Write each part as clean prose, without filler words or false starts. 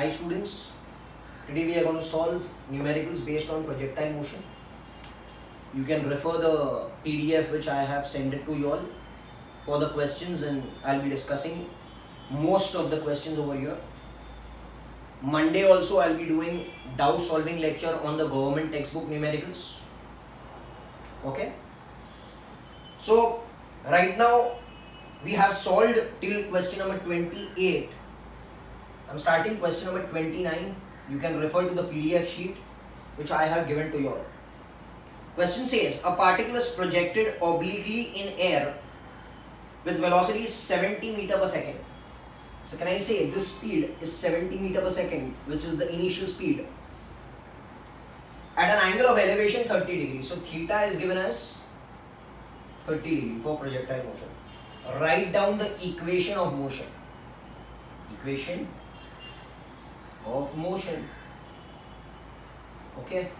Hi students, today we are going to solve numericals based on projectile motion. You can refer the PDF which I have sent it to you all for the questions, and I'll be discussing most of the questions over here. Monday also I'll be doing doubt solving lecture on the government textbook numericals. Okay. So right now we have solved till question number 28. I'm starting question number 29. You can refer to the PDF sheet which I have given to you all. Question says a particle is projected obliquely in air with velocity 70 meter per second. So can I say this speed is 70 meter per second, which is the initial speed, at an angle of elevation 30 degrees. So theta is given as 30 degrees for projectile motion. Write down the equation of motion. Equation of motion. Okay.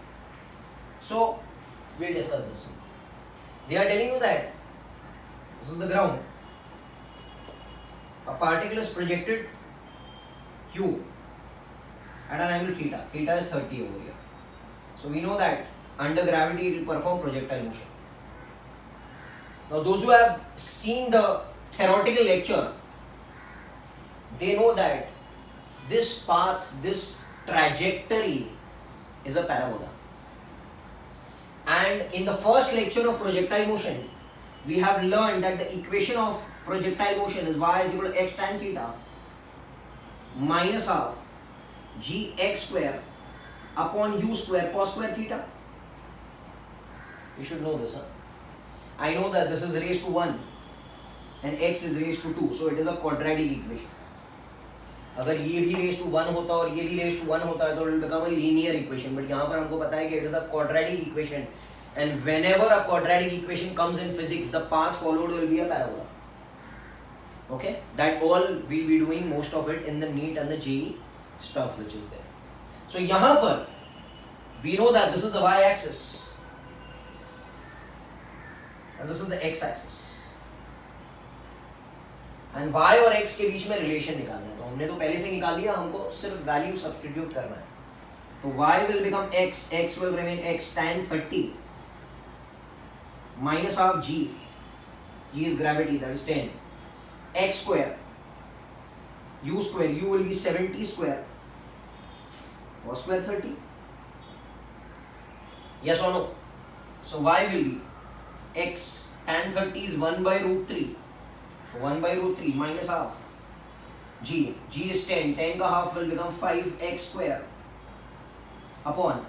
So we'll discuss this. They are telling you that this is the ground. A particle is projected Q at an angle theta. Theta is 30 over here. So we know that under gravity it will perform projectile motion. Now those who have seen the theoretical lecture, they know that this path, this trajectory is a parabola. And in the first lecture of projectile motion, we have learned that the equation of projectile motion is y is equal to x tan theta minus half gx square upon u square cos square theta. You should know this. I know that this is raised to 1 and x is raised to 2, so it is a quadratic equation. अगर ये भी raised to 1 होता और ये भी raised to 1 होता है तो it will become a linear equation. But यहाँ पर हमको पता है कि it is a quadratic equation, and whenever a quadratic equation comes in physics, the path followed will be a parabola. Okay, that all we'll be doing most of it in the NEET and the JEE stuff which is there. So यहाँ पर we know that this is the y-axis and this is the x-axis, and y और x के बीच में relation निकालना है. तो हमने तो पहले से निकाल लिया, हमको सिर्फ वैल्यू सब्स्टिट्यूट करना है. तो y will become x, x will remain x tan 30 minus half g, g is gravity, that is 10, x square, u square, u will be 70 square, cos square 30. Yes or no? So y will be x tan 30 is 1 by root 3. So 1 by root 3 minus half g, g is 10, 10 का half will become 5x square upon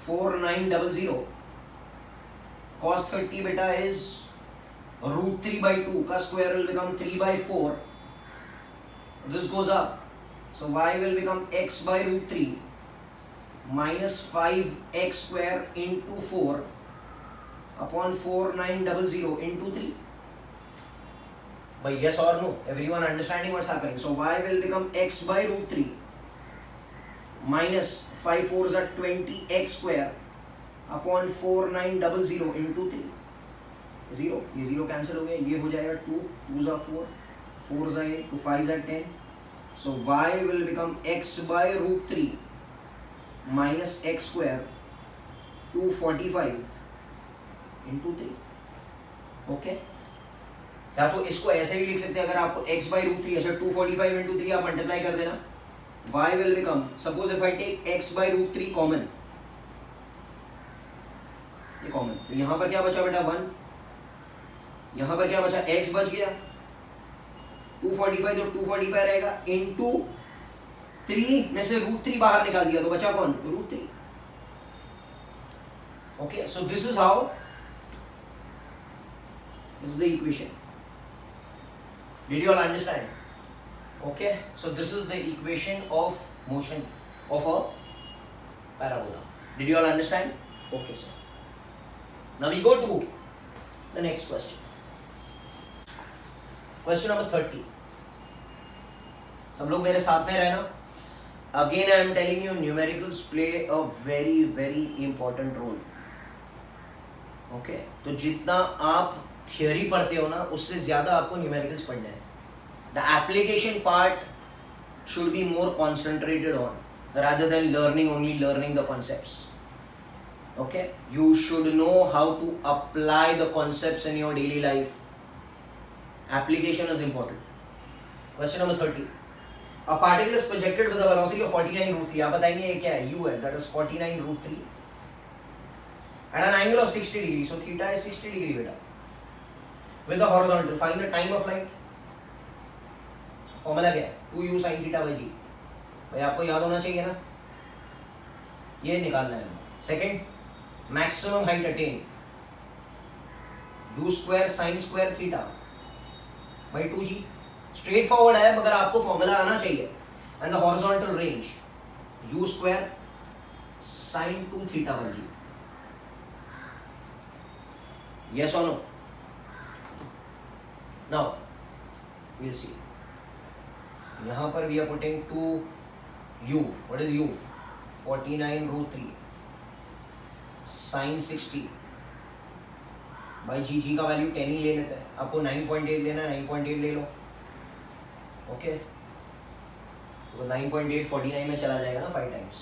4900. Cos 30 beta is root 3 by 2 का square will become 3 by 4. This goes up, so y will become x by root 3 minus 5x square into 4 upon 4900 into 3. By yes or no? Everyone understanding what's happening? So y will become x by root 3 minus 5 4s are 20x square upon 4900 into 3. 0, ये 0 cancel हो गया, ये हो जाएगा 2, 2s are 4, 4s are 8, 2 5s are 10. So y will become x by root 3 minus x square 245 into 3. Okay? या तो इसको ऐसे भी लिख सकते हैं, अगर आपको x by root 3 ऐसे 245 into 3 आप मल्टीप्लाई कर देना, y will become, suppose if I take x by root 3 common, ये कॉमन, तो यहाँ पर क्या बचा बेटा 1, यहाँ पर क्या बचा x बच गया 245, तो 245 रहेगा into 3 में से root 3 बाहर निकाल दिया तो बचा कौन, root 3. Okay, so this is how, this is the equation. Did you all understand? Okay, so this is the equation of motion of a parabola. Did you all understand? Okay, sir. Now we go to the next question. Question number 30. सब लोग मेरे साथ में रहना. Again I am telling you, numericals play a very very important role. Okay, तो जितना आप theory पढ़ते हो ना, उससे ज़्यादा आपको न्यूमेरिकल्स पढ़ना है. The application part should be more concentrated on rather than only learning the concepts. Okay, you should know how to apply the concepts in your daily life. Application is important. Question number 30. A particle is projected with a velocity of 49√3. आप बताएंगे ये क्या है? U है, that is 49√3 at an angle of 60 degrees. So theta is 60 degree beta. With the horizontal, find the time of flight. Formula क्या है? 2u sin theta by g. भाई आपको याद होना चाहिए ना, ये निकालना है. Second, maximum height attain, u square sin square theta by 2g. Straight forward है मगर आपको फॉर्मूला आना चाहिए. And the horizontal range u square sin 2 theta by g. Yes or no? Now we'll see. यहाँ पर we are putting 2u. What is u? 49√3 sin 60 by g का value 10 ही ले लेते हैं. आपको 9.8 लेना है, 9.8 ले लो. ओके, तो 9.8 49 में चला जाएगा ना 5 टाइम्स.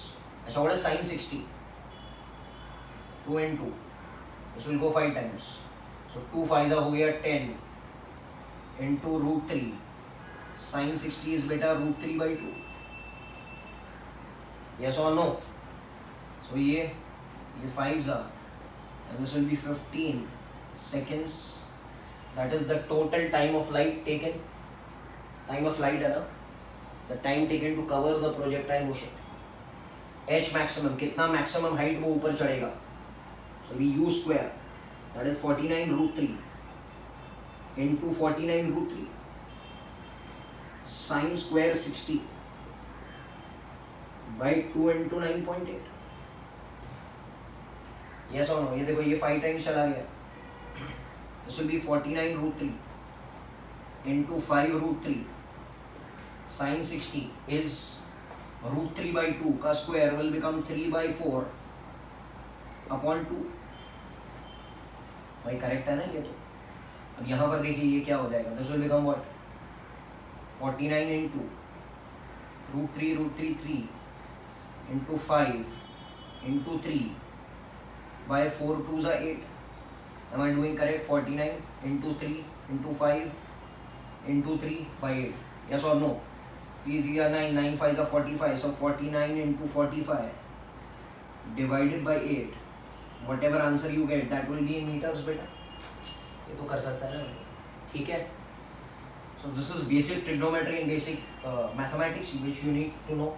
अच्छा, what is sin 60? 2 and 2. This will go 5 times. So 2 5 हो गया 10 into √3. Sin 60 is beta √3 by 2. Yes or no? So ये 5s are, and this will be 15 seconds. That is the total time of flight taken. Time of flight है ना, the time taken to cover the projectile motion. H maximum, कितना maximum height वो ऊपर चढ़ेगा. So we u square, that is 49√3 into 49√3 sin square 60 by 2 into 9.8. Yes or no? ये देखो ये 5 times चला गया. This will be 49√3 into 5√3 sin 60 is √3 by 2 का square will become 3 by 4 upon 2. भाई करेक्ट है ना ये तो. अब यहाँ पर देखिए ये क्या हो जाएगा. This will become what? 49 into √3 3 into 5 into 3 by 4 2s are 8. Am I doing correct? 49 into 3 into 5 into 3 by 8. Yes or no? 3 are 9, 9 5s are 45. So 49 into 45 divided by 8. Whatever answer you get, that will be in meters बेटा. ये तो कर सकता है ना, ठीक है. So this is basic trigonometry and basic mathematics which you need to know.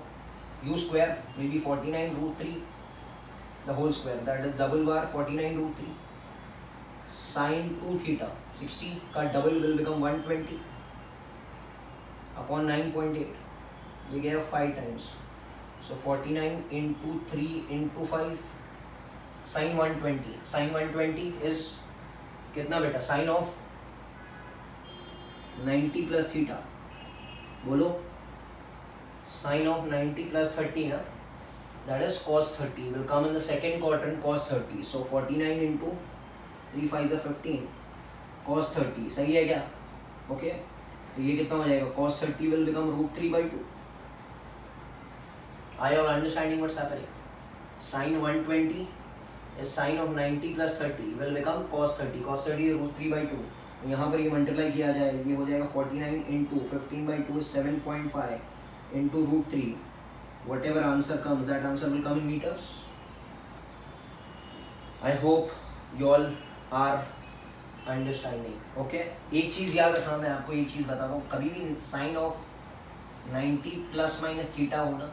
U square will be 49√3 the whole square, that is double bar 49√3 sin 2 theta 60 का double will become 120 upon 9.8. ये गया 5 times. So 49 into 3 into 5 sin 120. Sin 120 is कितना बेटा? Sin of 90 plus theta. बोलो. Sin of 90 plus 30 ना, that is cos 30 will come in the second quadrant, cos 30. So 49 into 3 5 is 15 cos 30. सही है क्या? Okay, तो ये कितना हो जाएगा? cos 30 will become √3 by 2. Are you all understanding what's happening? Sin 120 is sin of 90 plus 30 will become cos 30. Cos 30 is √3 by 2. यहाँ पर ये मल्टीप्लाई किया जाए, ये हो जाएगा 49 into 15 by 2 is 7.5 into √3. Whatever answer comes, that answer will come in meters. I hope you all are understanding. Okay? एक चीज़ याद रखना, मैं आपको एक चीज़ बताता हूँ. कभी भी sine of 90 plus minus theta हो ना,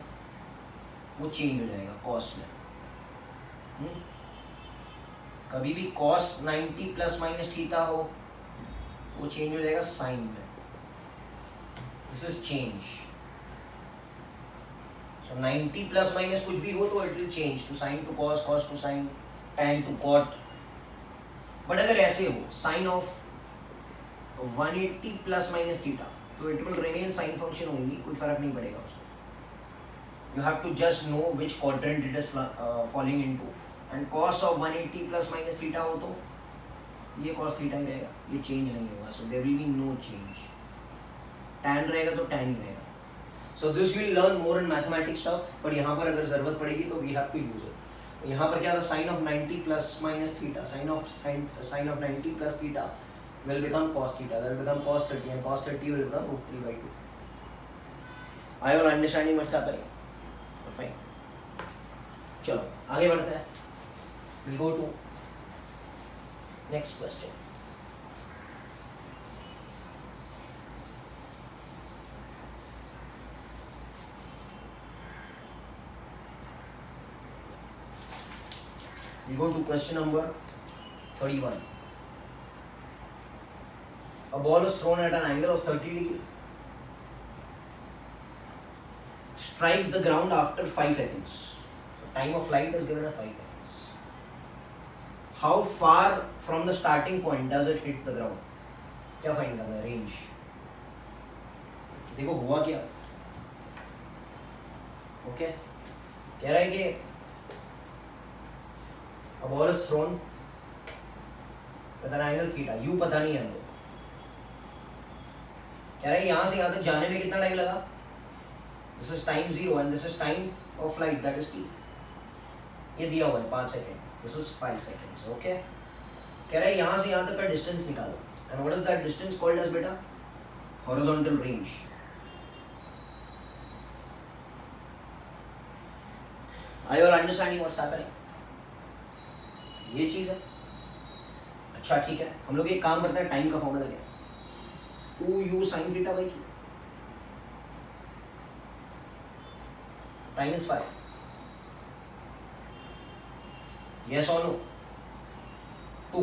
वो चेंज हो जाएगा कॉस में. कभी भी कॉस 90 प्लस माइनस थीटा हो, वो चेंज हो जाएगा साइन में. This is change. So 90 plus minus कुछ भी हो तो it will change to sin to cos, cos to sin, tan to cot. But अगर ऐसे हो sin of 180 plus minus theta, तो it will remain sin function only, कोई फर्क नहीं पड़ेगा उसको. You have to just know which quadrant it is falling into. And cos of 180 plus minus theta हो तो ये cos theta ही रहेगा, ये change नहीं होगा. So there will be no change. Tan रहेगा तो tan ही रहेगा. So this we'll learn more in mathematics stuff, but यहाँ पर अगर ज़रूरत पड़ेगी तो we have to use it. यहाँ पर क्या था, sin of 90 plus minus theta, sin of 90 plus theta will become cos theta, that will become cos 30, and cos 30 will become root 3 by 2. Are you all understanding what's happening? Fine. चलो आगे बढ़ते हैं. We'll go to next question. We go to question number 31. A ball is thrown at an angle of 30 degrees. Strikes the ground after 5 seconds. So time of flight is given as 5 seconds. How far from the starting point does it hit the ground? क्या find करना है? Range. देखो हुआ क्या. Okay कह रहा है कि a ball is thrown with an angle theta. U पता नहीं है हमको. कह रहा है यहाँ से यहाँ तक जाने में कितना टाइम लगा. This is time 0 and this is time of flight, that is t. ये दिया हुआ है 5 second. This is 5 seconds. Okay. कह रहा है यहाँ से यहाँ तक का डिस्टेंस निकालो. And what is that distance called as बेटा? Horizontal range. Are you all understanding what's happening? ये चीज है. अच्छा ठीक है, हम लोग एक काम करते हैं. टाइम का फॉर्मूला क्या? 2u sin theta by q. Time is 5. yes or no? 2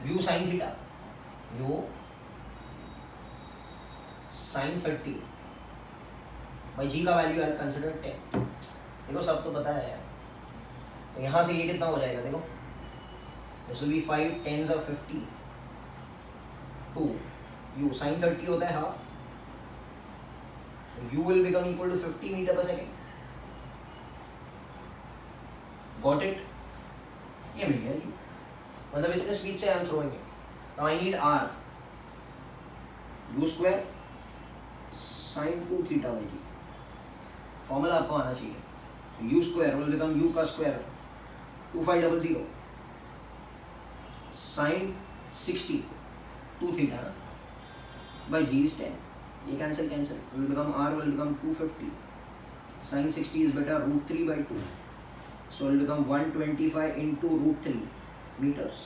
u sin theta, u sin 30 by g का वैल्यू आई कंसिडर 10. देखो सब तो पता है यार. तो यहाँ से ये कितना हो जाएगा देखो. This will B 5 10s of 50. 2 u sin 30 होता है half. So u will become equal to 50 meter per second. Got it? ये मिल गया u. मतलब इतने स्पीड से I am throwing it. Now I need r. u square sin 2 theta by g. Formula आपको आना चाहिए. So u square will become u का square 2500 sin 60 2 theta by g is 10. ये cancel. So will become r will become 250 sin 60 is better root 3 by 2. So it will become 125 into root 3 meters.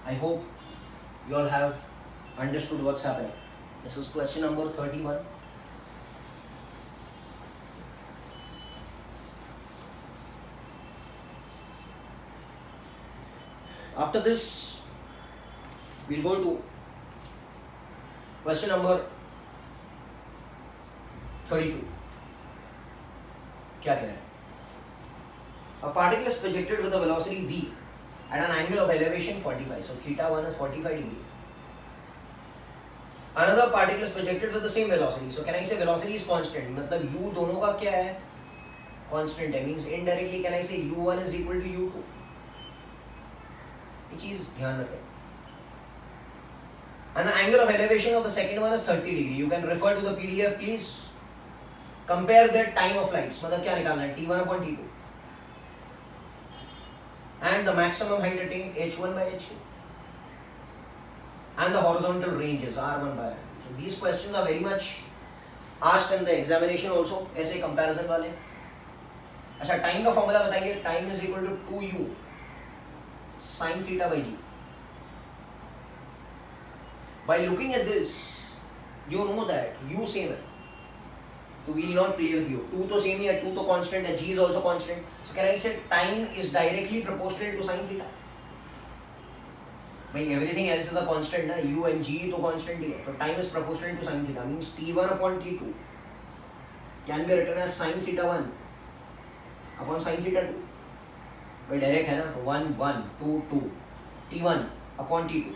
I hope you all have understood what's happening. This is question number 31. After this, we'll go to question number 32. क्या कह रहा है? A particle is projected with a velocity v at an angle of elevation 45. So theta 1 is 45 degree. Another particle is projected with the same velocity. So can I say velocity is constant? मतलब u दोनों का क्या है? Constant है. Means indirectly can I say u1 is equal to u2? ये चीज ध्यान रखें. And the angle of elevation of the second one is 30 degree. You can refer to the PDF please. Compare their time of flights. मतलब क्या निकालना है? T1 upon T2. And the maximum height attained h1 by h2. And the horizontal ranges r1 by r2. So these questions are very much asked in the examination also. ऐसे comparison वाले. अच्छा time का formula बताइए. Time is equal to 2u sin theta by g. By looking at this, you know that u same है. So we will not play with u. 2 तो same ही है. 2 तो constant है. G is also constant. So can I say time is directly proportional to sin theta? भाई everything else is a constant ना. u and g तो constant ही है. So time is proportional to sin theta. Means t1 upon t2 can be written as sin theta 1 upon sin theta 2. भाई direct है ना. 1 1 2 2 t1 upon t2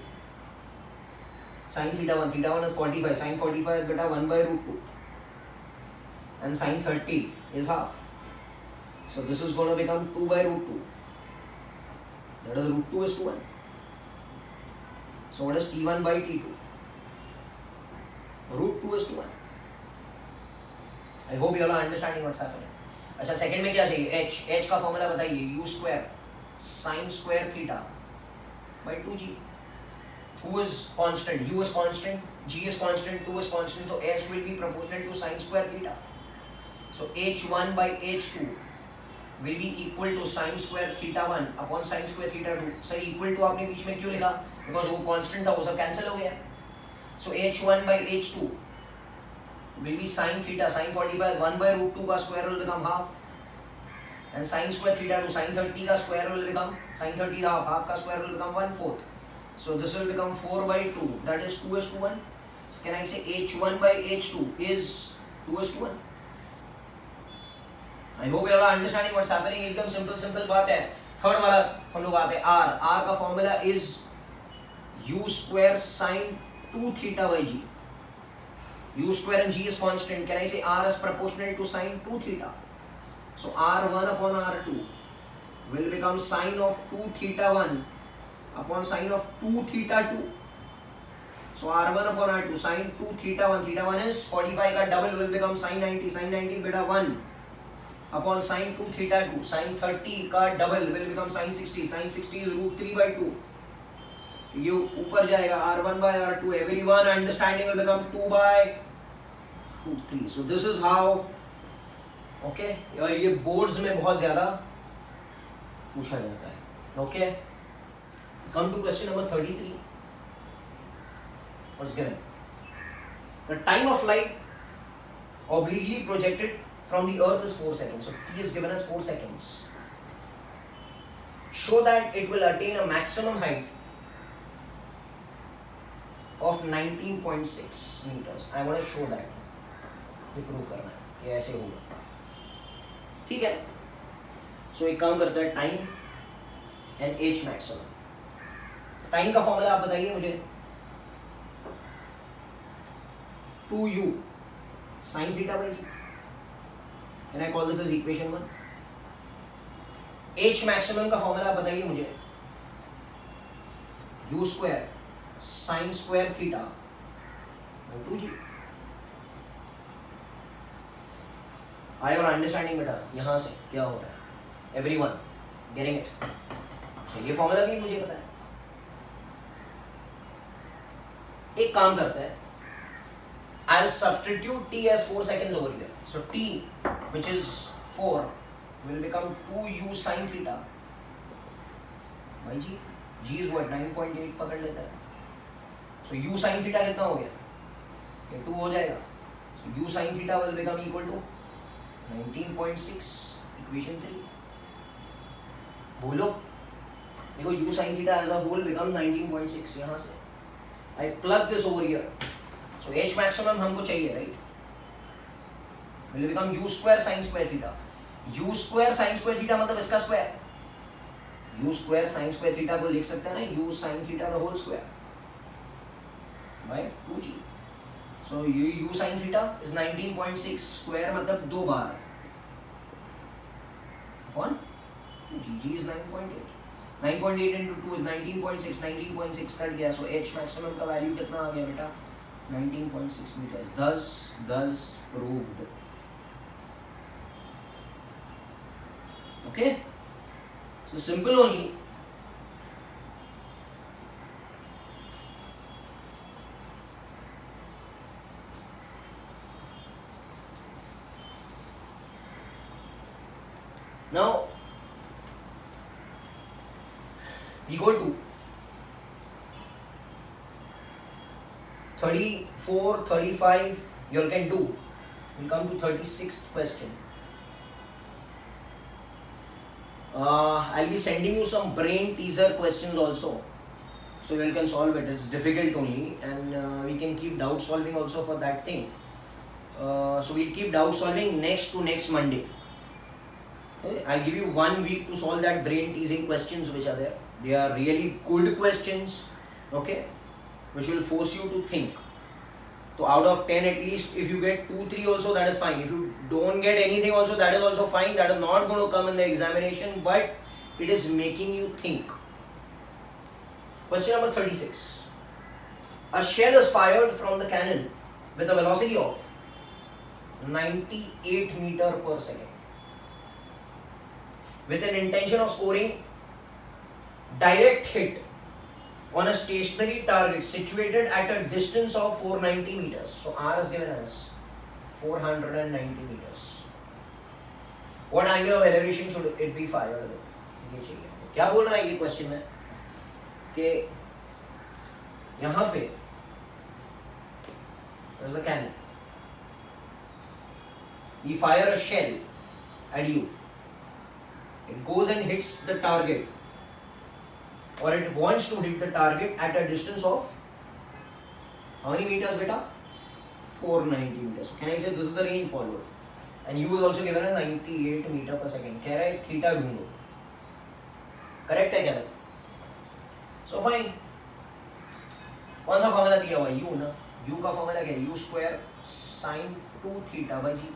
sin theta 1. Theta 1 is 45. Sin 45 is beta 1 by root 2. And sin 30 is half. So this is going to become 2 by root 2. That is root 2 is to 1. So what is t1 by t2? Root 2 is to 1. I hope you are understanding what's happening. अच्छा second में क्या चाहिए, H, H का formula बताइए, u square sine square theta by 2g। who is constant, u is constant, g is constant, 2 is constant, so h will be proportional to sin square theta. So h1 by h2 will be equal to sin square theta 1 upon sin square theta 2. Sir equal to आपने बीच में क्यों लिखा, because वो constant था, वो सब cancel हो गया। So h1 by h2 will be sin theta, sin 45 1 by root 2 का square will become half, and sin square theta 2 sin 30 का square will become sin 30 half, half का square will become 1/4. So this will become 4 by 2, that is 2:1. So can I say h1 by h2 is 2:1? I hope you are understanding what's happening. एकदम simple बात है। Third वाला हम लोग आते हैं r, r का formula is u square sin 2 theta by g. u square and g is constant. Can I say r is proportional to sin 2 theta? So r1 upon r2 will become sin of 2 theta 1 upon sin of 2 theta 2. So r1 upon r2 sin 2 theta 1, theta 1 is 45 का double will become sin 90, sin 90 बेटा 1 upon sin 2 theta 2, sin 30 का double will become sin 60, sin 60 is root 3 by 2. ये ऊपर जाएगा r1 by r2, everyone understanding will become 2 by root 3. So this is how, okay, और ये boards में बहुत ज़्यादा पूछा जाता है, okay. Come to question number 33. What's given? The time of light obliquely projected from the earth is 4 seconds. So t is given as 4 seconds. Show that it will attain a maximum height of 19.6 meters. I want to show that. ये prove करना है कि ऐसे होगा, ठीक है। So एक काम करता है, time and h maximum. Time का फॉर्मूला आप बताइए मुझे, 2u sin theta by g. Can I call this as equation 1? h maximum का फॉर्मूला आप बताइए मुझे, u square sin square theta by 2g. आई और अंडरस्टैंडिंग बेटा, यहाँ से क्या हो रहा है, एवरीवन गेटिंग इट? ये फॉर्मूला भी मुझे पता है। एक काम करते हैं, I'll substitute t as 4 seconds over here. So t, which is 4, will become 2u sin theta by g. g is what, 9.8 पकड़ लेता है। So u sin theta कितना हो गया, ये 2 हो जाएगा। So u sin theta will become equal to 19.6, equation 3. बोलो, देखो u sin theta as a whole becomes 19.6, यहाँ से I plug this over here. So h maximum हमको चाहिए, right? Will become u square sin square theta. u square sin square theta मतलब इसका square. u square sin square theta को लिख सकते हैं ना, u sin theta the whole square by 2g. So u sin theta is 19.6, square मतलब 2 बार upon 2g. g is 9.8. 9.8 into 2 is 19.6, 19.6 cut गया। So h maximum का वैल्यू कितना आ गया बेटा, 19.6 meters. Thus proved. Okay, so simple only. Now we go to 34, 35, you all can do. We come to 36th question. I'll be sending you some brain teaser questions also, so you all can solve it. It's difficult only, and we can keep doubt solving also for that thing. So we'll keep doubt solving next to next Monday. Okay? I'll give you 1 week to solve that brain teasing questions which are there. They are really good questions, okay, which will force you to think. So out of 10 at least, if you get 2, 3 also, that is fine. If you don't get anything also, that is also fine. That is not going to come in the examination, but it is making you think. Question number 36. A shell is fired from the cannon with a velocity of 98 meter per second with an intention of scoring direct hit on a stationary target situated at a distance of 490 meters. So R is given as 490 meters. What angle of elevation should it be fired with? ये चाहिए. क्या बोल रहा है ये question में कि यहाँ पे there is a cannon. We fire a shell at you. It goes and hits the target, or it wants to hit the target at a distance of how many meters, beta? 490 meters. So can I say this is the range followed? And u is also given as 98 meter per second. कह रहा है theta ढूंढो. Correct है क्या? So fine. कौन सा formula दिया हुआ है? u ना. u का फॉर्मूला क्या है? u square sin 2 theta by g.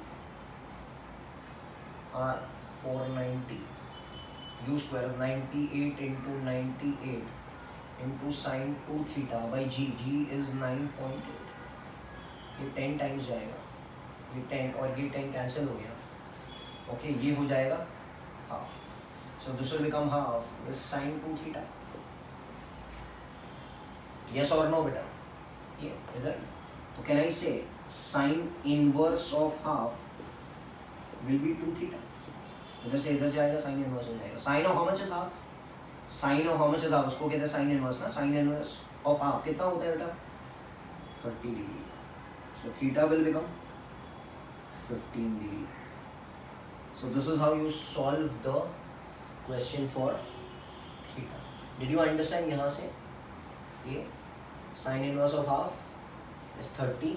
r 490. u square is 98 into 98 into sin 2 theta by g. g is 9.8. ये 10 टाइम्स जाएगा, ये 10 और ये 10 कैंसिल हो गया. ओके, ये हो जाएगा half. So this will become half this sin 2 theta. Yes और नो बेटा? ये इधर. तो can I say sin inverse of half will be 2 theta. इधर से इधर जाएगा, साइन इनवर्स हो जाएगा. Sine of how much is half? Sine of how much is half? उसको कहते हैं साइन इनवर्स ना. साइन इनवर्स ऑफ हाफ कितना होता है बेटा? 30 degree. So theta will become 15 degree. So this is how you solve the question for theta. Did you understand? यहाँ से ये sign inverse of half is 30,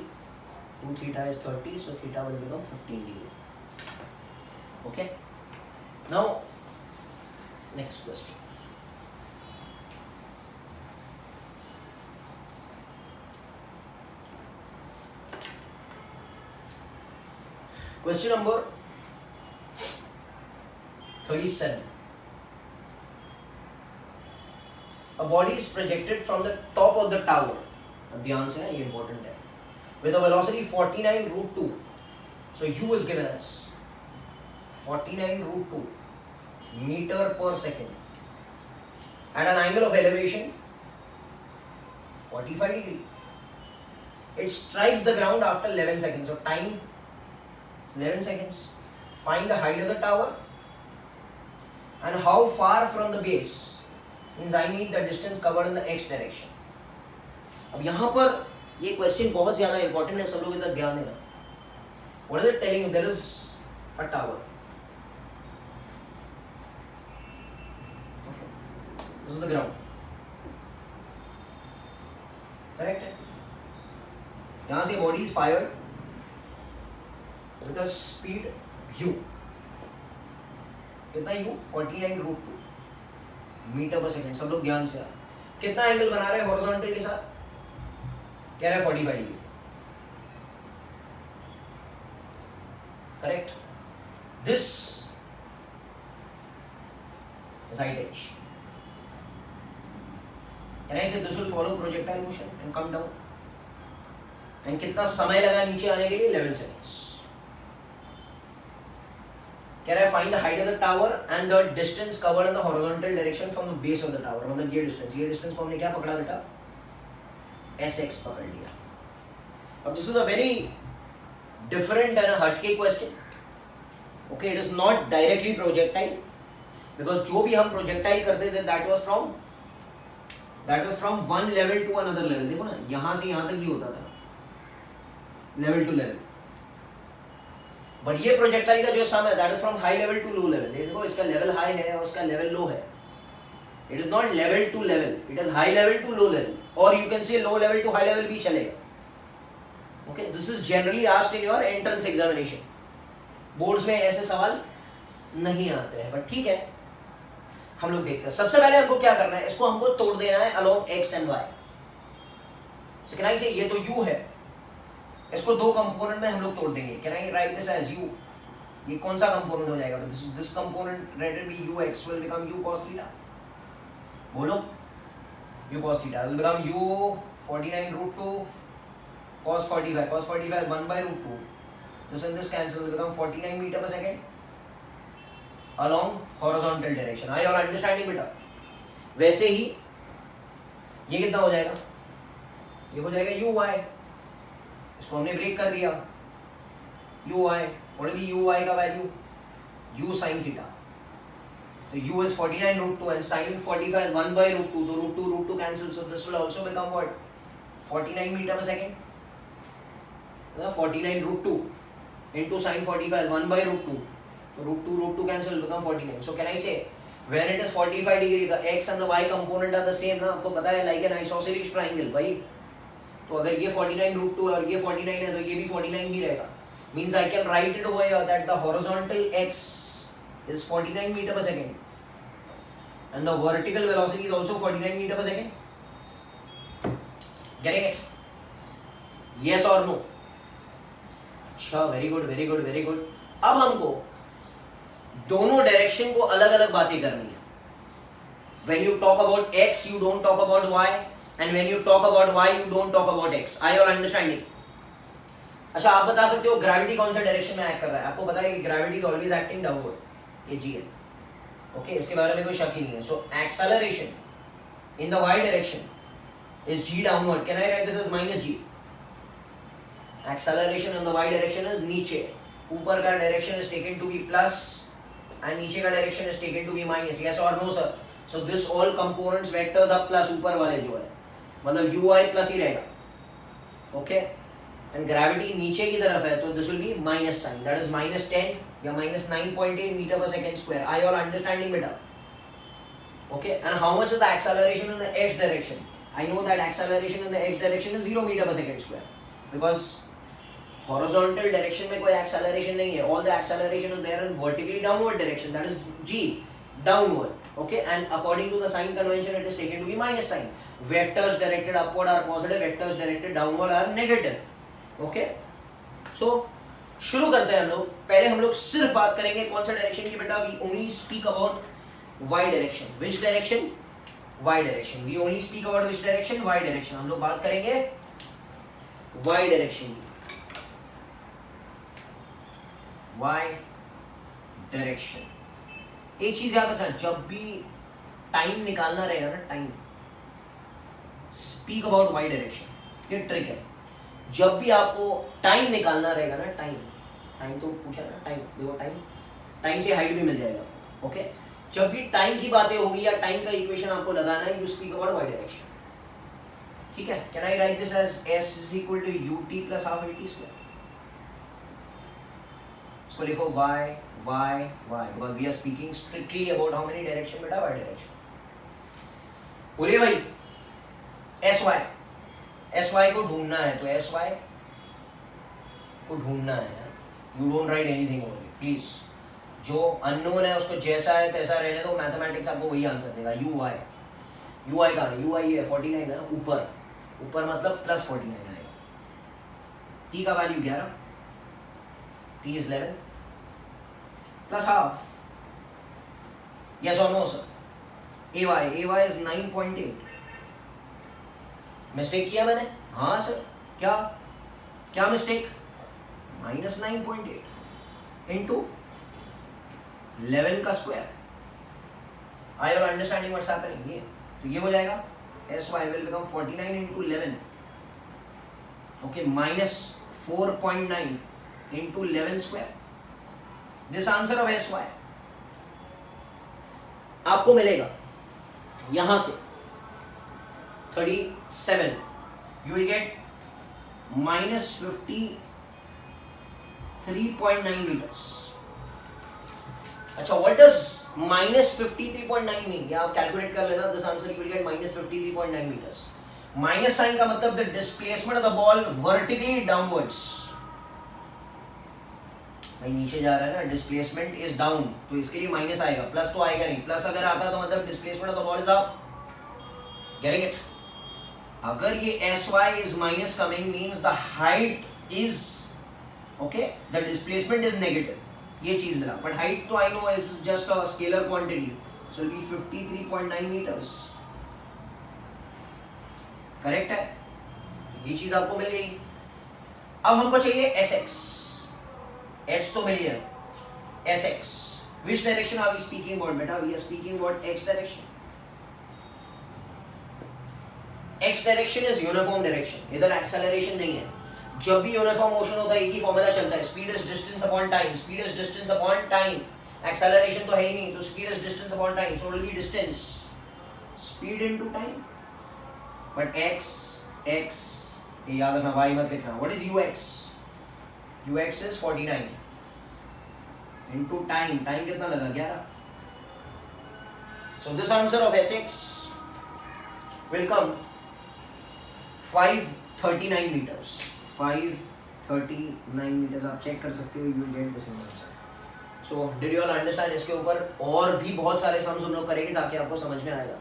2 theta is 30, so theta will become 15 degree. Okay. Now, next question. Question number 37. A body is projected from the top of the tower. अब ध्यान से ना, ये important है. With a velocity 49√2. So u is given as 49√2 meter per second at an angle of elevation 45 degree. It strikes the ground after 11 seconds. So time is 11 seconds. Find the height of the tower and how far from the base. Means I need the distance covered in the x direction. अब यहाँ पर ये question बहुत ज़्यादा important है, सब लोग इधर ध्यान देना. What is it telling you? There is a tower. This is the ground. Correct है? यहाँ से body is fired with a speed u. कितना u? 49√2 metre per second. सब लोग ध्यान से. कितना एंगल बना रहे हैं हॉरिजॉन्टल के साथ? कह रहा है 45 degree. Correct. This is height h. Can I say this will follow projectile motion and come down? And कितना समय लगा नीचे आने के लिए? 11 seconds. Can I find the height of the tower and the distance covered in the horizontal direction from the base of the tower? मतलब ये distance को हमने क्या पकड़ा बेटा? Sx पकड़ लिया. अब this is a very different and a हटके question. Okay, it is not directly projectile because जो भी हम projectile करते थे that was from one level to another level. देखो ना, यहाँ से यहाँ तक ही होता था, level to level. बट ये प्रोजेक्टाइल का जो सम है that is from high level to low level. देखो इसका level high है और इसका level low है. It is not level to level, it is high level to low level, or you can say low level to high level भी चलेगा. Okay, this is generally asked in your entrance examination. Boards में ऐसे सवाल नहीं आते हैं, but ठीक है, हम लोग देखते हैं. सबसे पहले हमको क्या करना है, इसको हमको तोड़ देना है along x and y. So can I say ये तो u है, इसको दो कंपोनेंट में हम लोग तोड़ देंगे. Can I write this as u? ये कौन सा कंपोनेंट हो जाएगा? This component let it be ux will become u cos theta. बोलो, u cos theta will become u 49√2 cos 45. Cos 45 1/√2 this and this cancel, will become 49 meter per second along horizontal direction. Are you all understanding बेटा? वैसे ही ये कितना हो जाएगा? ये हो जाएगा uy, इसको हमने ब्रेक कर दिया. uy, what will be uy का value? u sin theta. So u is 49 root 2 and sin 45 is 1 by root 2. So root 2 cancel. So this will also become what? 49 meter per second. 49 root 2 into sin 45 is 1 by root 2. So root 2 cancel will become 49. So can I say when it is 45 degree, the x and the y component are the same ना? आपको पता है like an isosceles triangle भाई. तो अगर ये 49 root 2 और ये 49 है तो ये भी 49 ही रहेगा. Means I can write it over here that the horizontal x is 49 meter per second and the vertical velocity is also 49 meter per second. Getting it? Yes or no? अच्छा, very good, very good, very good. अब हमको दोनों direction को अलग अलग बातें करनी है. When you talk about x, you don't talk about y, and when you talk about y, you don't talk about x. Are you all understanding? अच्छा, आप बता सकते हो ग्रेविटी कौन सा डायरेक्शन में एक्ट कर रहा है? आपको पता है कि gravity is always acting downward. ये जी है. ओके, इसके बारे में कोई शक ही नहीं है. So acceleration in the y direction is g downward. Can I write this as minus g? Acceleration in the y direction is नीचे. ऊपर का direction is taken to be plus and नीचे का direction is taken to be minus. Yes और no sir? So this all components vectors are plus. ऊपर वाले जो है मतलब uy प्लस ही रहेगा. ओके, एंड ग्रेविटी नीचे की तरफ है तो this will be minus sign. That is minus 10 या minus 9.8 metre per second square. Are you all understanding बेटा? Okay, and how much is the acceleration in the x direction? I know that acceleration in the x direction is 0 metre per second square because horizontal direction में कोई acceleration नहीं है. All the acceleration is there in vertically downward direction. That is g, downward. Okay, and according to the sign convention, it is taken to be minus sign. Vectors directed upward are positive. Vectors directed downward are negative. Okay, so शुरू करते हैं हम लोग. पहले हम लोग सिर्फ बात करेंगे कौन सा डायरेक्शन की बेटा? We only speak about y direction. Which direction? Y direction. We only speak about which direction? Y direction. हम लोग बात करेंगे y direction की. y direction. एक चीज याद रखना, जब भी टाइम निकालना रहेगा ना, time, speak about y direction. ये ट्रिक है. जब भी आपको टाइम निकालना रहेगा ना, टाइम तो पूछा ना, टाइम देखो, टाइम से हाइट भी मिल जाएगा. ओके, जब भी टाइम की बातें होगी या टाइम का इक्वेशन आपको लगाना है, you speak about y direction. ठीक है? Can I write this as s is equal to ut plus half at square. इसको लिखो y because we are speaking strictly about how many direction बेटा? y direction. बोलिए भाई, sy को ढूंढना है तो sy को ढूंढना है. You don't write anything over here, please. जो अननोन है उसको जैसा है तैसा रहने दो. मैथमेटिक्स आपको वही आंसर देगा. uy कहाँ है? uy है 49 है ऊपर मतलब प्लस 49 आएगा. t का value 11, t is 11 plus half. Yes or no sir? ay is 9.8. Mistake किया मैंने? हाँ सर. क्या मिस्टेक? माइनस 9.8 इंटू 11 का square. I R understanding what's happening? ये तो ये हो जाएगा sy will become 49 into 11. Okay, minus 4.9 into 11 square. This answer of sy आपको मिलेगा यहां से 37. You will get minus 53.9 meters. अच्छा, what does minus 53.9 mean? या आप कैलकुलेट कर लेना. This answer you will get minus 53.9 meters. Minus sign का मतलब the displacement of the ball vertically downwards. भाई नीचे जा रहा है ना, डिस्प्लेसमेंट इज डाउन, तो इसके लिए माइनस आएगा. प्लस तो आएगा नहीं. प्लस अगर आता तो मतलब displacement of the ball is up. Getting it? अगर ये sy is minus coming means the height is okay, the displacement is negative. ये चीज मिला. बट हाइट तो I know is just a scalar quantity, so it will be 53.9 meters. Correct है? ये चीज आपको मिल गई. अब हमको चाहिए sx. h तो मिल गया, sx. Which direction are we speaking about, beta? We are speaking about x direction. x direction is uniform direction. इधर acceleration नहीं है. जब भी यूनिफॉर्म मोशन होता है एक ही फॉर्मूला चलता है, speed is distance upon time. Speed is distance upon time. Acceleration तो है ही नहीं, तो speed is distance upon time, so will be distance speed into time. But x ये याद रखना, y मत लिखना. What is ux? ux is 49 into time. Time कितना लगा? 11. So this answer of sx will come 539 meters. 539 meters आप check कर सकते हो. You will get the same answer. So did you all understand? इसके ऊपर और भी बहुत सारे सम्स हम लोग करेंगे ताकि आपको समझ में आएगा.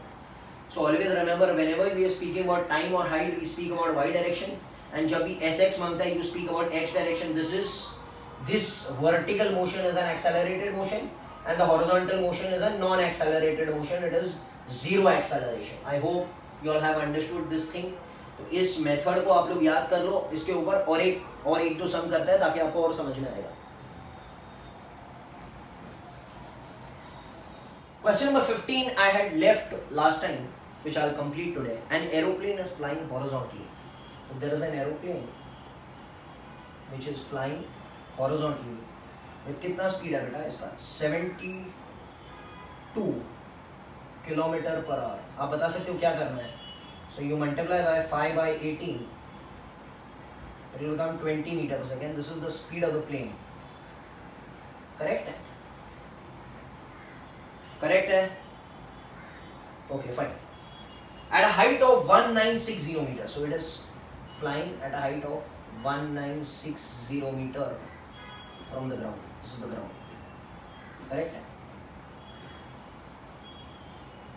So always remember, whenever we are speaking about time or height, we speak about y direction. And जब भी sx मांगता है, you speak about x direction. This vertical motion is an accelerated motion, and the horizontal motion is a non-accelerated motion. It is zero acceleration. I hope you all have understood this thing. तो इस method को आप लोग याद कर लो. इसके ऊपर और एक दो सम करता है ताकि आपको और समझ में आएगा. Question number 15 I had left last time, which I'll complete today. An aeroplane is flying horizontally. So there is an aeroplane which is flying horizontally. with कितना स्पीड है बेटा इसका? 72 किलोमीटर पर आवर. आप बता सकते हो क्या करना है? So you multiply by 5 by 18. It will become 20 meter per second. This is the speed of the plane. Correct है? Correct है? Okay, fine. At a height of 1960 meter. So it is flying at a height of 1960 meter from the ground. This is the ground. Correct है?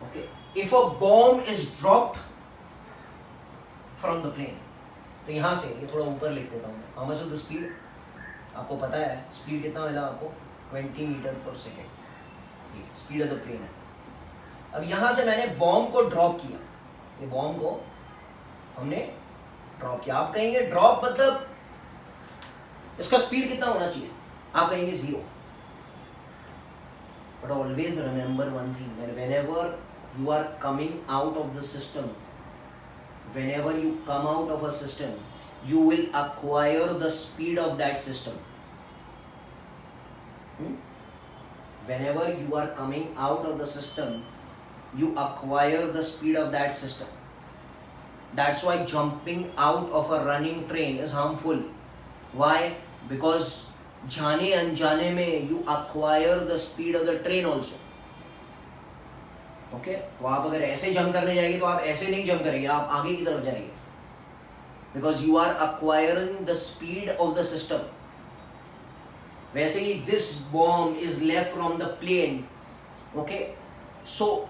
Okay. If a bomb is dropped from the plane, तो यहाँ से ये थोड़ा ऊपर लिख देता हूँ. How much is the speed? आपको पता है स्पीड कितना मिला आपको? 20 मीटर पर सेकेंड. ये स्पीड ऑफ द प्लेन है. अब यहाँ से मैंने बॉम्ब को ड्रॉप किया. ये बॉम्ब को हमने ड्रॉप किया. आप कहेंगे ड्रॉप मतलब इसका स्पीड कितना होना चाहिए? आप कहेंगे 0. But always remember one thing, that whenever you are coming out of the system, whenever you come out of a system, you will acquire the speed of that system. Whenever you are coming out of the system, you acquire the speed of that system. That's why jumping out of a running train is harmful. Why? Because जाने अनजाने में you acquire the speed of the train also. Okay, तो आप अगर ऐसे jump करने जाएंगे तो आप ऐसे नहीं जंप करेंगे, आप आगे की तरफ जाएंगे. Because you are acquiring the speed of the system. वैसे ही this bomb is left from the plane. Okay, so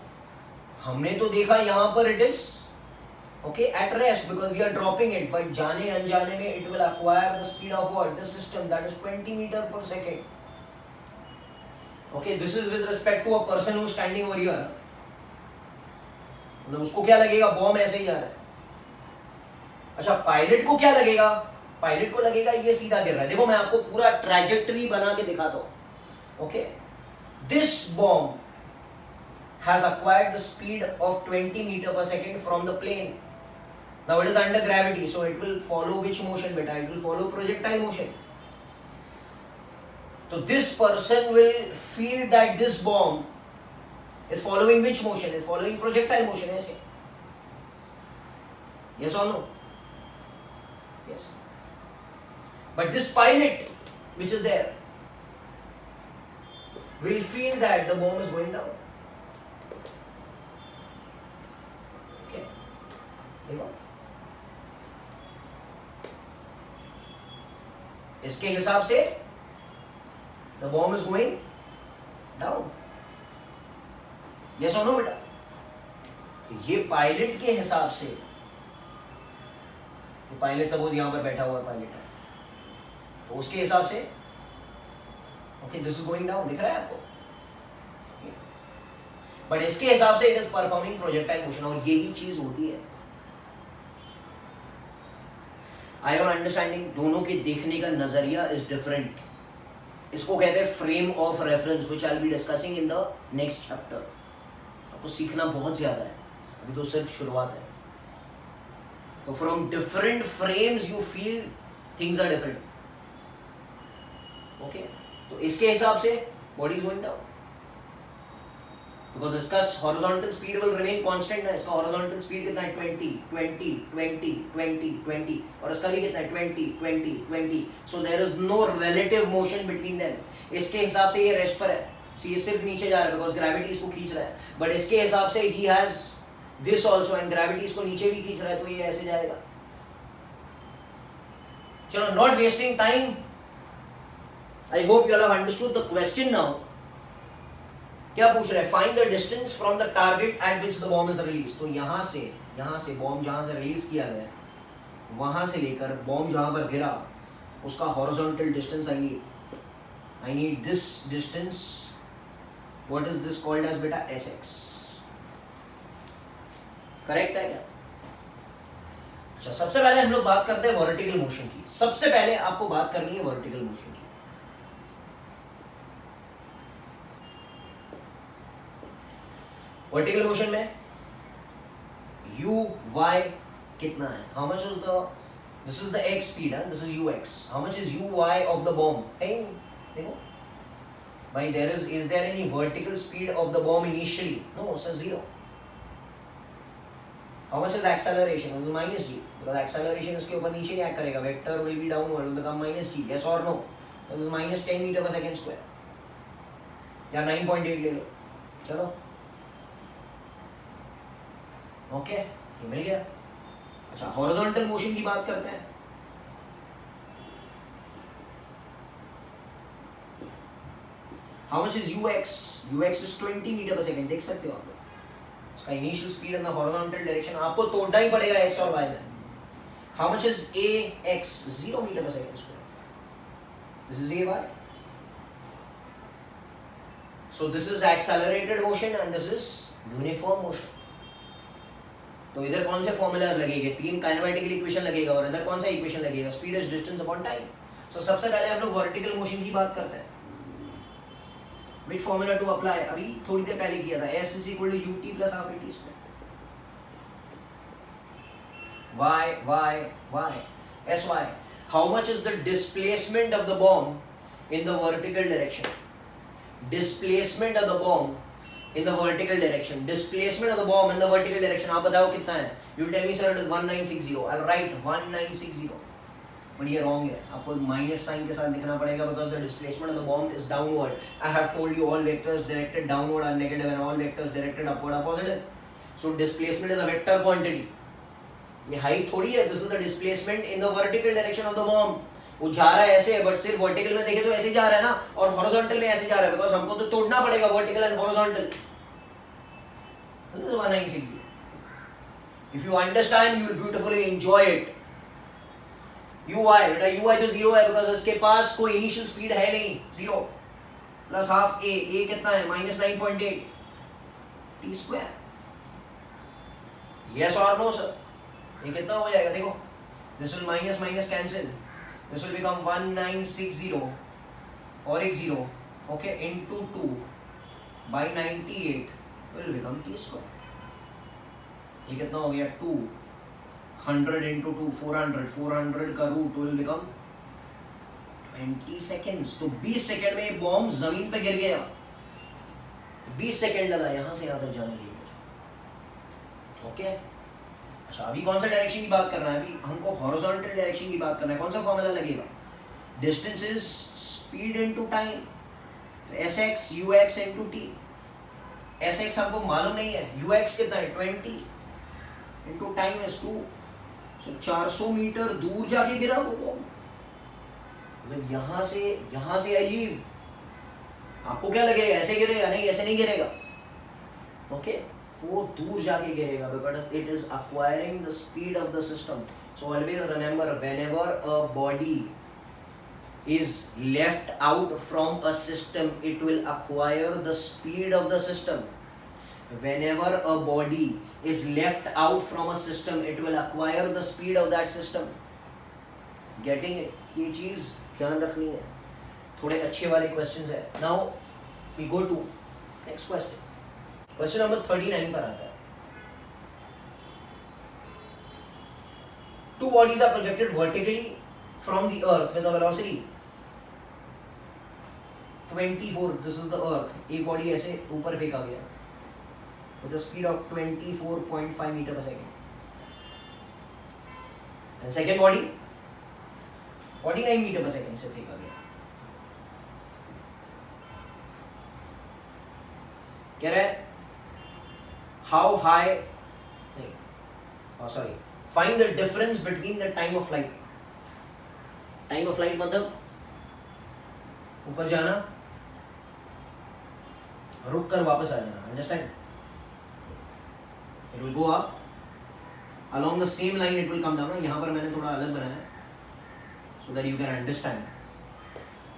हमने तो देखा यहां पर it is okay at rest because we are dropping it, but जाने अनजाने में it will acquire the speed of what? The system, that is 20 metre per second. Okay, this is with respect to a person who standing over here. मतलब उसको क्या लगेगा bomb ऐसे ही जा रहा है. अच्छा, पायलट को क्या लगेगा? पायलट को लगेगा ये सीधा गिर रहा है. देखो मैं आपको पूरा ट्रैजेक्टरी बना के दिखाता हूं. Okay, this bomb has acquired the speed of 20 metre per second from the plane. Now it is under gravity, so it will follow which motion बेटा? It will follow projectile motion. तो this person will feel that this bomb is following which motion? Is following projectile motion. Yes, yes or no? Yes. But this pilot which is there will feel that the bomb is going down. Okay, देखो इसके हिसाब से the bomb is going down. Yes or no बेटा? तो ये pilot के हिसाब से, ये पायलट सपोज यहां पर बैठा हुआ पायलट है, तो उसके हिसाब से okay this is going down. दिख रहा है आपको? बट इसके हिसाब से it is performing projectile motion. और यही चीज होती है. I am understanding. दोनों के देखने का नजरिया इज डिफरेंट. इसको कहते हैं frame of reference, which I will be discussing in the next chapter. आपको सीखना बहुत ज्यादा है, अभी तो सिर्फ शुरुआत है। तो from different frames you feel things are different. Okay, तो इसके हिसाब से body is going down, because इसका horizontal speed will remain constant ना। इसका हॉरिजॉन्टल स्पीड कितना है 20 20 20 20 20, और इसका भी कितना है 20 20 20। So there is no relative motion between them. इसके हिसाब से ये रेस्ट पर है, ये सिर्फ नीचे जा रहा है बिकॉज ग्रेविटी इसको खींच रहा है, बट इसके हिसाब से he has this also and gravity इसको नीचे भी खींच रहा है, तो ये ऐसे जाएगा। चलो, not wasting time, I hope you all have understood the question now. क्या पूछ रहे हैं? Find the distance from the target eight which the bomb is release. तो यहां से बॉम्ब जहां से रिलीज किया गया, वहां से लेकर बॉम्ब जहां पर गिरा, उसका horizontal distance I need this distance. What is this called as बेटा? SX। करेक्ट है क्या? अच्छा, सबसे पहले हम लोग बात करते हैं वर्टिकल मोशन की। सबसे पहले आपको बात करनी है वर्टिकल मोशन की। वर्टिकल मोशन में UY कितना है? How much is the, this is the x speed है, this is UX। How much is UY of the bomb? देखो भाई, is there any vertical speed of the bomb initially? No, it's a 0. How much is the acceleration? It is minus g, because acceleration इसके ऊपर नीचे क्या करेगा? Vector will be downward, will become minus g. Yes or no? This is minus 10 meter per second square, या 9.8 ले लो। चलो, okay, ये मिल गया। अच्छा, हॉरिजॉन्टल मोशन की बात करते हैं। How much is UX? UX is 20 metre per second, देख सकते हो आप लोग। उसका initial speed in the horizontal direction आपको तोड़ना ही पड़ेगा x और y में। How much is AX? 0 metre per second square. This is AY. So this is accelerated motion and this is uniform motion. तो इधर कौन से फॉर्मूलाज लगेंगे? 3 काइनेमेटिकल इक्वेशन लगेगा, और इधर कौन सा इक्वेशन लगेगा? Speed is distance upon time. So सबसे पहले हम लोग वर्टिकल मोशन की बात करते हैं। Which formula to apply? अभी थोड़ी देर पहले किया था। S is equal to ut plus half at square. Y. SY. How much is the displacement of the bomb in the vertical direction? Displacement of the bomb in the vertical direction. Displacement of the bomb in the vertical direction. आप बताओ कितना है? You tell me sir it is 1960. I'll write 1960. But ये wrong है, आपको minus sign के साथ लिखना पड़ेगा, because the displacement of the bomb is downward. I have told you all vectors directed downward are negative and all vectors directed upward are positive. So displacement is a vector quantity. ये height थोड़ी है, this is the displacement in the vertical direction of the bomb. वो जा रहा है ऐसे, but सिर्फ vertical में देखे तो ऐसे जा रहा है ना, और हॉरिजॉन्टल में ऐसे जा रहा है, बिकॉज हमको तो तोड़ना पड़ेगा vertical and horizontal. 1960. If you understand, you will beautifully enjoy it. UY, बेटा UY तो 0 है, बिकॉज उसके पास कोई इनिशियल स्पीड है नहीं। 0 प्लस हाफ A कितना है? Minus 9.8 t square. यस और नो सर? ये कितना हो जाएगा? देखो, this will minus minus cancel, this will become 1960 और एक 0, okay, into 2 by 98 will become t square. ये कितना हो गया? 200 into 2 400 का रूट विल बिकम 20 सेकेंड्स। तो 20 सेकेंड में बॉम्ब जमीन पे गिर गया। 20 सेकेंड लगा यहाँ से यहाँ तक जाने के लिए। ओके, अच्छा अभी कौन सा डायरेक्शन की बात करना है? अभी हमको हॉरिजॉन्टल डायरेक्शन की बात करना है। कौन सा फॉर्मूला लगेगा? Distance is speed into time, SX UX into t। SX हमको मालूम नहीं है, UX कितना है? 20 into time is 2। So 400 meter दूर जाके गिरा वो, मतलब यहाँ से आई लीव। आपको क्या लगेगा? ऐसे गिरेगा? नहीं, ऐसे नहीं गिरेगा। ओके, वो दूर जाके गिरेगा, because it is acquiring the speed of the system. So always remember, whenever a body is left out from a system, it will acquire the speed of the system. Whenever a body is left out from a system, it will acquire the speed of that system. Getting it? ये चीज ध्यान रखनी है। थोड़े अच्छे वाले questions है. Now we go to next question. Question number 39 पर आता है. Two bodies are projected vertically from the earth with a velocity 24. This is the earth. एक बॉडी ऐसे ऊपर फेंका गया with a speed of 24.5 meter per second. And second body 49 meter per second से फेंका गया. कह रहा है how high नहीं, oh sorry, find the difference between the time of flight. Time of flight मतलब ऊपर जाना, रुक कर वापस आ जाना. Understand? It will go up along the same line. It will come down. यहाँ पर मैंने थोड़ा अलग बनाया है so that you can understand.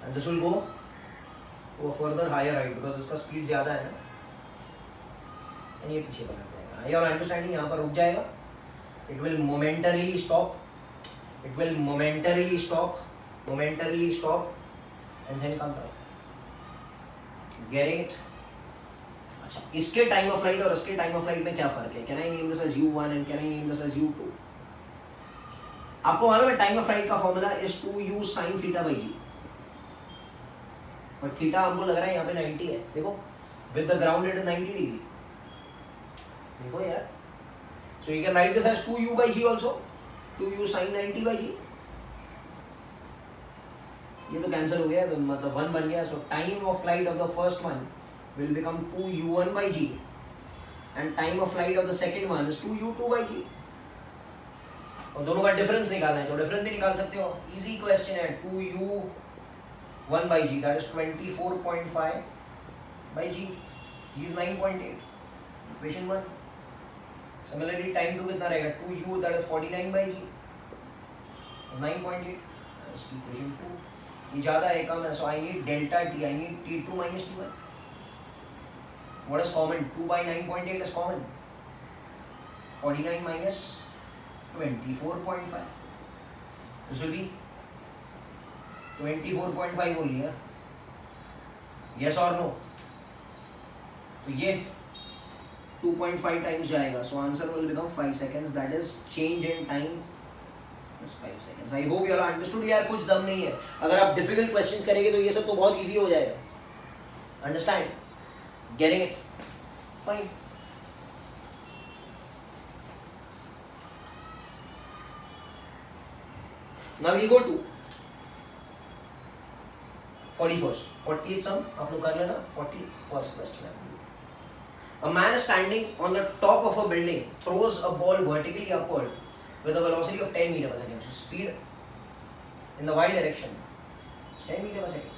And this will go to a further higher height because इसका speed ज़्यादा है ना. And ये पीछे बना जाएगा. Are you all understanding? यहाँ पर रुक जाएगा. It will momentarily stop. It will momentarily stop, and then come down. Getting it? अच्छा, इसके टाइम ऑफ फ्लाइट और इसके टाइम ऑफ फ्लाइट में क्या फर्क है? Can I name this as U1 and can I name this as U2? आपको मालूम है टाइम ऑफ फ्लाइट का formula is 2u sin theta by g. और थीटा हमको लग रहा है यहाँ पे 90 है. देखो, with the ground it is 90 degree. देखो यार. So you can write this as 2u by g also. 2u sin 90 by g. ये तो कैंसिल हो गया, तो मतलब 1 बन गया. So time of flight of the first one will become 2u1 by g and time of flight of the second one is 2u2 by g. और दोनों का डिफरेंस निकालना है तो डिफरेंस भी निकाल सकते हो. इजी क्वेश्चन है. 2u1 by g that is 24.5 by g. g is 9.8. Equation 1. Similarly time 2 कितना रहेगा? 2u that is 49 by g is 9.8. That's equation 2. ये ज़्यादा है कम है, so I need delta t. I need t2 minus t1. What is common? 2 by 9.8 is common. 49 minus 24.5. This will be 24.5 only. Yeah? Yes or no? तो ये 2.5 times जाएगा. So answer will become 5 seconds. That is change in time. Is 5 seconds. I hope you all understood. यार कुछ दम नहीं है. अगर आप difficult questions करेंगे तो ये सब तो बहुत easy हो जाएगा. Understand? Getting it? Fine. Now we go to 41st. 40th sum. आप लोग कर लेना. 41st question. A man standing on the top of a building throws a ball vertically upward with a velocity of 10 meter per second. So speed in the y direction is 10 meter per second.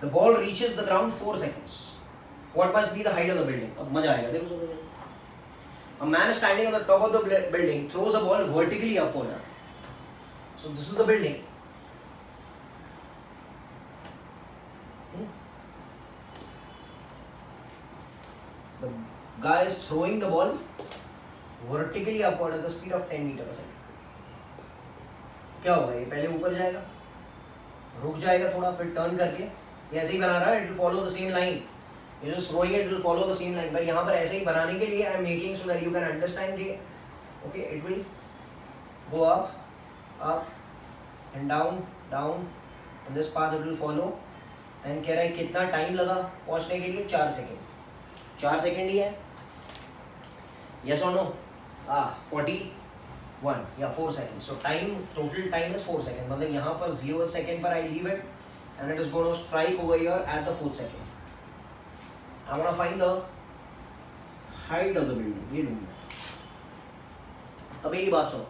The ball reaches the ground 4 seconds. What must be the height of the building? अब मजा आएगा. देखो समझ. A man standing on the top of the building throws a ball vertically upward. So this is the building. The guy is throwing the ball vertically upward at the speed of 10 meter per second. क्या होगा? ये पहले ऊपर जाएगा, रुक जाएगा थोड़ा, फिर टर्न करके ये ऐसे ही बना रहा है. It will follow the same line. You just throwing it will follow the same line. पर यहाँ पर ऐसे ही बनाने के लिए I am making so that you can understand कि okay it will go up and down and this path it will follow. And कह रहा है कितना टाइम लगा पहुँचने के लिए? 4 सेकेंड. 4 सेकेंड ही है. Yes or no? 41 या 4 seconds. So time total time is 4 seconds. मतलब यहाँ पर 0 second पर I leave it and it is going to strike over here at the 4th second. I want to find the height of the building. ये ढूंढना. अब मेरी बात सुनो.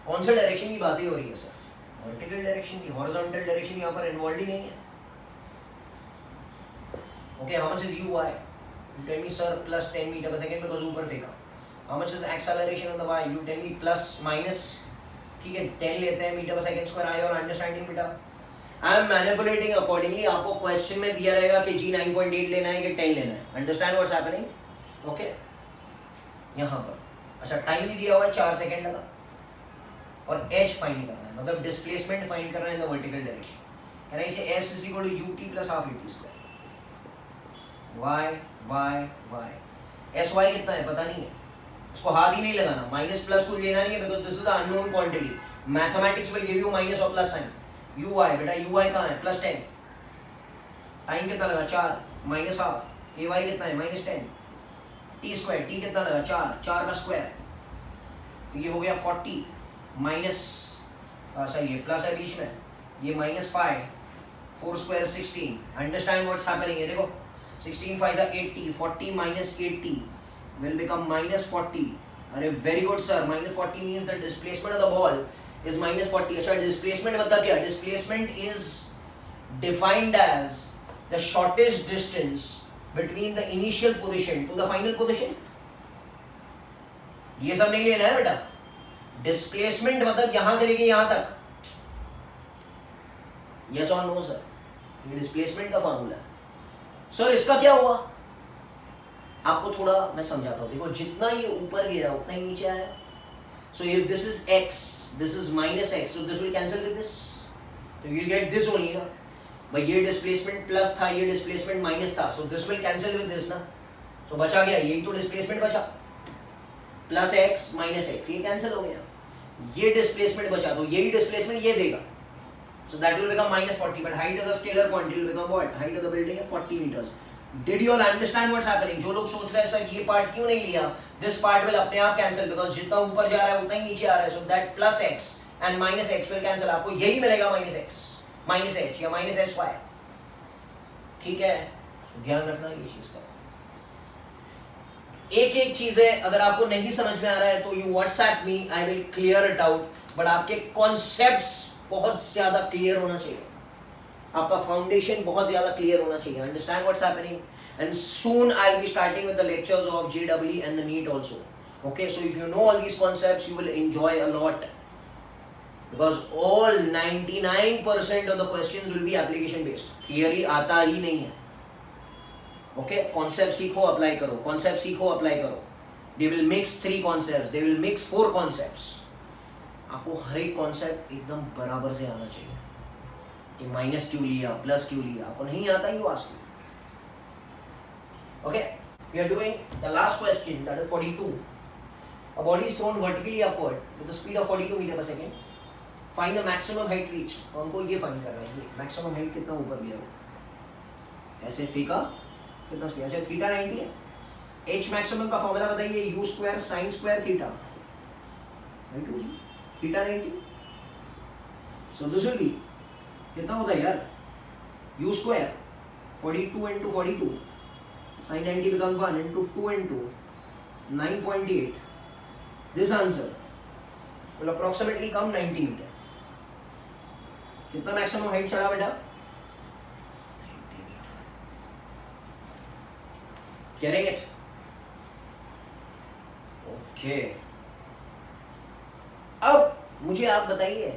कौन सा डायरेक्शन की बातें हो रही है सर? वर्टिकल डायरेक्शन की. हॉरिजॉन्टल डायरेक्शन यहाँ पर इन्वॉल्व ही नहीं है. Okay, how much is u y? You tell me sir plus 10 meter per second because ऊपर फेंका. How much is acceleration on the y? You tell me plus minus. ठीक है 10 लेते हैं metre per second square. Are you all understanding बेटा? I am manipulating accordingly. आपको question में दिया रहेगा कि g 9.8 लेना है कि 10 लेना है. Understand what's happening? Okay? यहाँ पर अच्छा टाइम भी दिया हुआ है 4 सेकेंड लगा और h फाइंड करना है मतलब डिस्प्लेसमेंट फाइंड करना है इन the vertical direction. Can I say S is equal to ut plus half ut square? y s y कितना है पता नहीं है, उसको हाथ ही नहीं लगाना, माइनस प्लस को लेना नहीं है because this is the unknown quantity. Mathematics will give you minus और प्लस साइन. यू आई बेटा यू आई कहाँ है प्लस 10, टाइम कितना लगा 4 माइनस हाफ, ए वाई कितना है माइनस 10, टी स्क्वायर टी कितना लगा 4 का स्क्वायर, तो ये हो गया 40 माइनस सॉरी ये प्लस है बीच में, ये minus 5 4 square 16. Understand what's happening है, देखो 16 5 are 80, 40 minus 80 will become minus 40. अरे very good sir, minus 40 means the displacement of the ball is minus 40. अच्छा displacement मतलब क्या? Displacement is defined as the shortest distance between the initial position to the final position. ये सब नहीं लेना है बेटा. Displacement मतलब यहाँ से लेके यहाँ तक. Yes or no sir? ये displacement का फॉर्मूला है. सर इसका क्या हुआ, आपको थोड़ा मैं समझाता हूँ. देखो जितना ये ऊपर गिरा उतना ही नीचे आया. So if this is x, this is minus x, so this will cancel with this, तो यू गेट दिस ओनली ना. भाई ये डिस्प्लेसमेंट प्लस था, ये डिस्प्लेसमेंट माइनस था, सो this will cancel with this ना. सो बचा गया यही तो डिस्प्लेसमेंट बचा, प्लस x माइनस x, ये कैंसिल हो गया. ये डिस्प्लेसमेंट बचा तो यही डिस्प्लेसमेंट ये देगा. So that will become minus 40, but height of the scalar quantity will become what? Height of the building is 40 meters. Did you all understand what's happening? जो लोग सोच रहे हैं सर ये पार्ट क्यों नहीं लिया, this part will अपने आप cancel because जितना ऊपर जा रहा है उतना ही नीचे आ रहा है. So that plus x and minus x will cancel. आपको यही मिलेगा minus x, minus h या minus sy. ठीक है, so ध्यान रखना ये चीज का. एक एक चीजें अगर आपको नहीं समझ में आ रहा है तो you WhatsApp me, I will clear it out. But आपके concepts बहुत ज्यादा क्लियर होना चाहिए, आपका फाउंडेशन बहुत ज्यादा क्लियर होना चाहिए. Understand what's happening. And soon I will be starting with the lectures of JEE and the NEET also. Okay, so if you know all these concepts you will enjoy a lot because all 99% of the questions will be application based. Theory आता ही नहीं है. Okay, concept सीखो apply करो, concept सीखो apply करो. They will mix 3 concepts, they will mix 4 concepts. आपको हर एक कॉन्सेप्ट एकदम बराबर से आना चाहिए. ये माइनस क्यों लिया, प्लस क्यों लिया, आपको नहीं आता you ask me. Okay, we are doing the last question that is 42. A body is thrown vertically upward with the speed of 42 metre per second. Find the maximum height reach. तो हमको ये find करना है, ये maximum height कितना ऊपर गया वो, ऐसे फेंका कितना स्पीड. अच्छा थीटा 90 है. h मैक्सिमम का फॉर्मूला बताइए, u square sin square theta by 2g. Theta 90. So this will B कितना होता है यार, u square 42 into 42 sin 90 becomes 1 into 2 into 9.8. this answer will approximately come 90 meter. कितना मैक्सिमम हाइट चढ़ा बेटा, 90 मीटर. Getting it? ओके. अब मुझे आप बताइए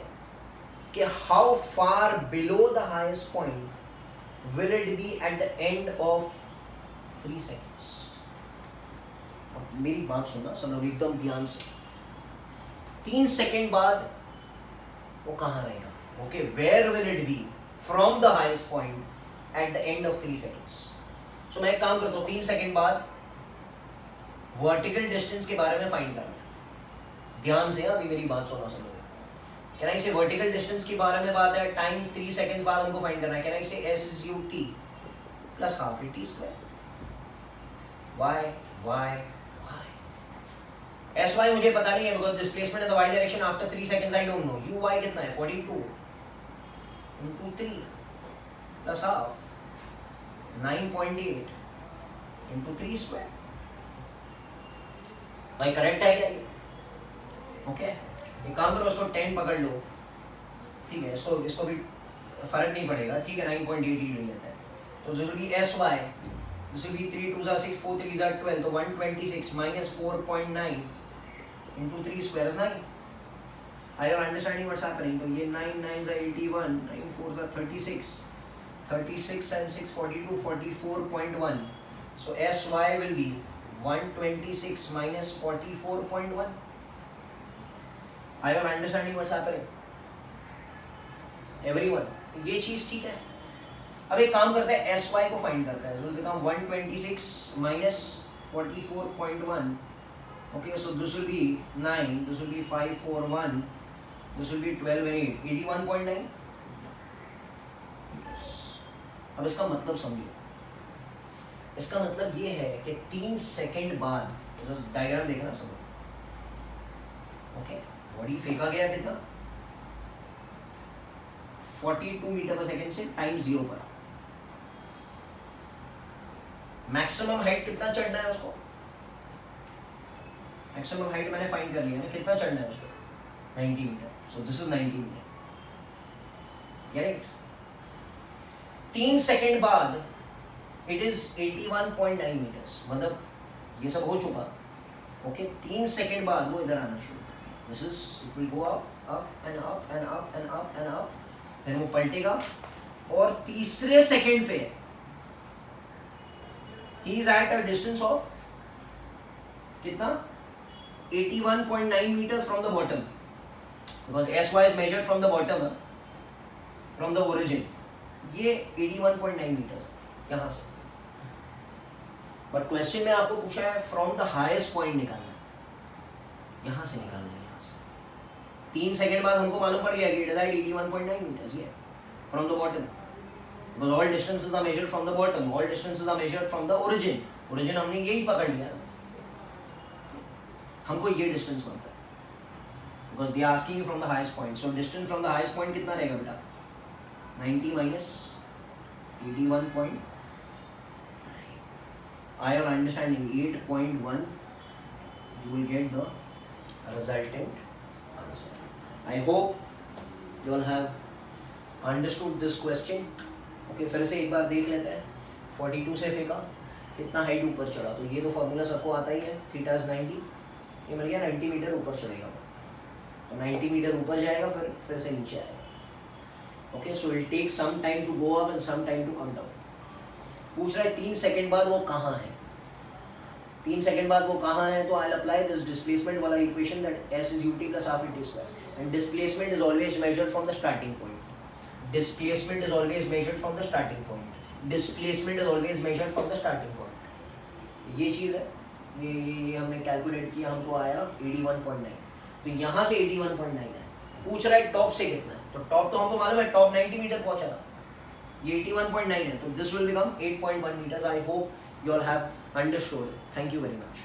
कि how far below the highest point will it B eight the end of 3 seconds. अब मेरी बात सुनना सब लोग एकदम ध्यान से. 3 सेकेंड बाद वो कहाँ रहेगा. Okay, where will it be from the highest point at the end of 3 seconds. So मैं एक काम करता हूँ, 3 सेकेंड बाद वर्टिकल डिस्टेंस के बारे में फाइंड करना. ध्यान से अभी मेरी बात सुना सब लोग. कैन आई से वर्टिकल डिस्टेंस के बारे में बात है, टाइम 3 सेकंड्स बाद हमको फाइंड करना है. कैन आई से s is ut plus half t square. y sy मुझे पता नहीं है because displacement in the y direction after 3 seconds I don't know. uy कितना है 42 into 3 plus half 9.8 into 3 square. भाई करेक्ट है क्या ये. ओके, एक काम करो, उसको 10 पकड़ लो. ठीक है, इसको भी फर्क नहीं पड़ेगा. ठीक है, 9.8 ही ले लेते हैं. तो जो भी sy, दिस विल बी 3 2 6 4 3 12, तो 126 minus 4.9 into 3 square is 9. Are you understanding what's happening? तो ये 9 9s are 81, 9 4s are 36, 36 and 6 42, 44.1. So sy will be 126 minus 44.1. Are you understanding what's happening? Everyone? तो ये चीज ठीक है। अब एक काम करते हैं, एस वाई को फाइंड करता है। so become 126 minus 44.1. okay, so this will be 9, this will be 541, this will be 12 and 8, 81.9. अब इसका मतलब समझो, इसका मतलब ये है कि 3 सेकंड बाद, तो डायग्राम देखना सब, ओके, बॉडी फेंका गया कितना 42 मीटर पर सेकंड से टाइम 0 पर, मैक्सिमम हाइट कितना चढ़ना है उसको, मैक्सिमम हाइट मैंने फाइंड कर लिया ना, कितना चढ़ना है उसको 90 metre, so this is 90 metre, correct. 3 second बाद इट इज 81.9 मीटर्स, मतलब ये सब हो चुका, ओके। 3 सेकंड बाद वो इधर आना शुरू, this is it will go up up and up and up and up and up, then वो पलटेगा और तीसरे सेकंड पे he is at a distance of कितना 81.9 meters from the bottom, because SY is measured from the bottom, from the origin, ये 81.9 meters यहाँ से, but question में आपको पूछा है फ्रॉम द हाईएस्ट पॉइंट निकालना, यहाँ से निकालना है, यहाँ से। 3 सेकंड बाद हमको मालूम पड़ गया कि इट इज एट 81.9 meters, ये from the bottom, because all distances are measured from the bottom, all distances are measured from the origin, origin हमने यही पकड़ लिया, हमको ये डिस्टेंस बनता है, because they are asking you from the highest point, so distance from the highest point कितना रहेगा बेटा 90 minus 81. I am understanding 8.1, you will get the resultant answer. I hope you all have understood this question. Okay, फिर से एक बार देख लेते हैं। 42 से फेंका, कितना हाइट ऊपर चढ़ा, तो ये तो फॉर्मूला सबको आता ही है, थीटा इज 90, ये मिल गया 90 मीटर ऊपर चढ़ेगा, तो 90 मीटर ऊपर जाएगा, फिर से नीचे आएगा, okay. So it take some time to go up and some time to come down. पूछ रहा है 3 सेकंड बाद वो कहाँ है, 3 सेकंड बाद वो कहाँ है, तो I will apply this displacement वाला equation, that s is u t plus half t square, and displacement is always measured from the starting point, displacement is always measured from the starting point, displacement is always measured from the starting point, ये चीज़ है, ये हमने calculate किया, हमको आया 81.9, तो यहाँ से 81.9 है, पूछ रहा है टॉप से कितना है, तो टॉप तो हमको मालूम है, टॉप 90 मीटर पहुँचा था, ये 81.9 है, तो this will become 8.1 meters। I hope you all have understood, thank you very much.